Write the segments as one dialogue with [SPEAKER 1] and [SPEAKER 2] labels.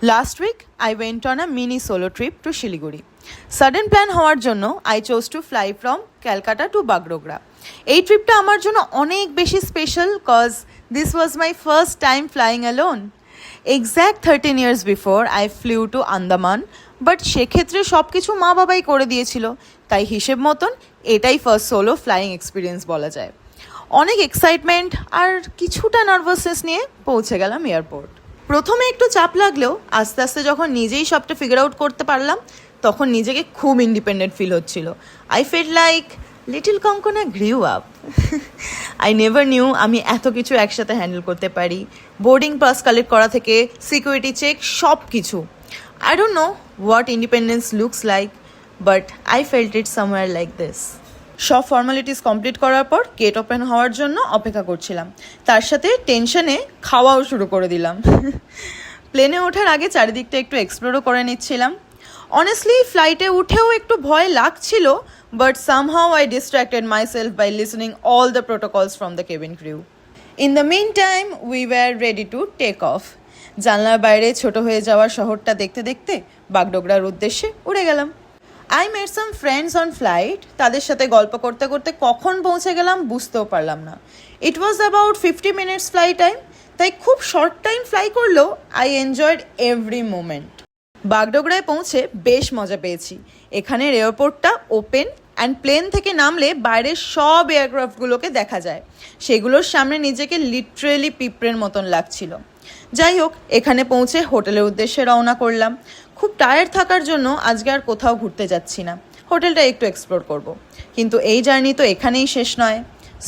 [SPEAKER 1] Last week, I went on a mini solo trip to Shiliguri. Sudden plan হওয়ার জন্য I chose to fly from Calcutta to Bagdogra. এই ট্রিপটা আমার জন্য অনেক বেশি special cause this was my first time flying alone. Exact 13 years before I flew to Andaman, but সেক্ষেত্রে সব কিছু মা বাবাই করে দিয়েছিল, তাই হিসেব মতন এটাই ফার্স্ট সোলো ফ্লাইং এক্সপিরিয়েন্স বলা যায়। অনেক এক্সাইটমেন্ট আর কিছুটা নার্ভাসনেস নিয়ে পৌঁছে গেলাম এয়ারপোর্ট। প্রথমে একটু চাপ লাগলেও আস্তে আস্তে যখন নিজেই সবটা ফিগার আউট করতে পারলাম তখন নিজেকে খুব ইন্ডিপেন্ডেন্ট ফিল হচ্ছিল। I feel like little Konkona grew up. I never knew আমি এত কিছু একসাথে হ্যান্ডেল করতে পারি। বোর্ডিং পাস কালেক্ট করা থেকে সিকিউরিটি চেক সব কিছু। I don't know what independence looks like, but I felt it somewhere like this. সব ফর্মালিটিস কমপ্লিট করার পর গেট ওপেন হওয়ার জন্য অপেক্ষা করছিলাম, তার সাথে টেনশনে খাওয়াও শুরু করে দিলাম। প্লেনে ওঠার আগে চারিদিকটা একটু এক্সপ্লোরও করে নিচ্ছিলাম। অনেস্টলি ফ্লাইটে উঠেও একটু ভয় লাগছিল, but somehow I distracted myself by listening all the protocols from the cabin crew. In the meantime we were ready to take off. জানলার বাইরে ছোট হয়ে যাওয়া শহরটা দেখতে দেখতে বাগডোগরার উদ্দেশ্যে উড়ে গেলাম। I made some friends on flight. তাদের সাথে গল্প করতে করতে কখন পৌঁছে গেলাম বুঝতেও পারলাম না। It was about 50 minutes fly time, তাই খুব শর্ট টাইম ফ্লাই করলেও আই এনজয়েড এভরি মোমেন্ট। বাগডোগরায় পৌঁছে বেশ মজা পেয়েছি। এখানের এয়ারপোর্টটা ওপেন অ্যান্ড প্লেন থেকে নামলে বাইরের সব এয়ারক্রাফটগুলোকে দেখা যায়। সেগুলোর সামনে নিজেকে লিটারেলি পিঁপড়ের মতন লাগছিল। যাই হোক, এখানে পৌঁছে হোটেলের উদ্দেশ্যে রওনা করলাম। খুব টায়ার্ড থাকার জন্য আজকে আর কোথাও ঘুরতে যাচ্ছি না, হোটেলটা একটু এক্সপ্লোর করব। কিন্তু এই জার্নি তো এখানেই শেষ নয়।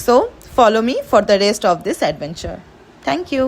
[SPEAKER 1] So follow me for the rest of this adventure. Thank you.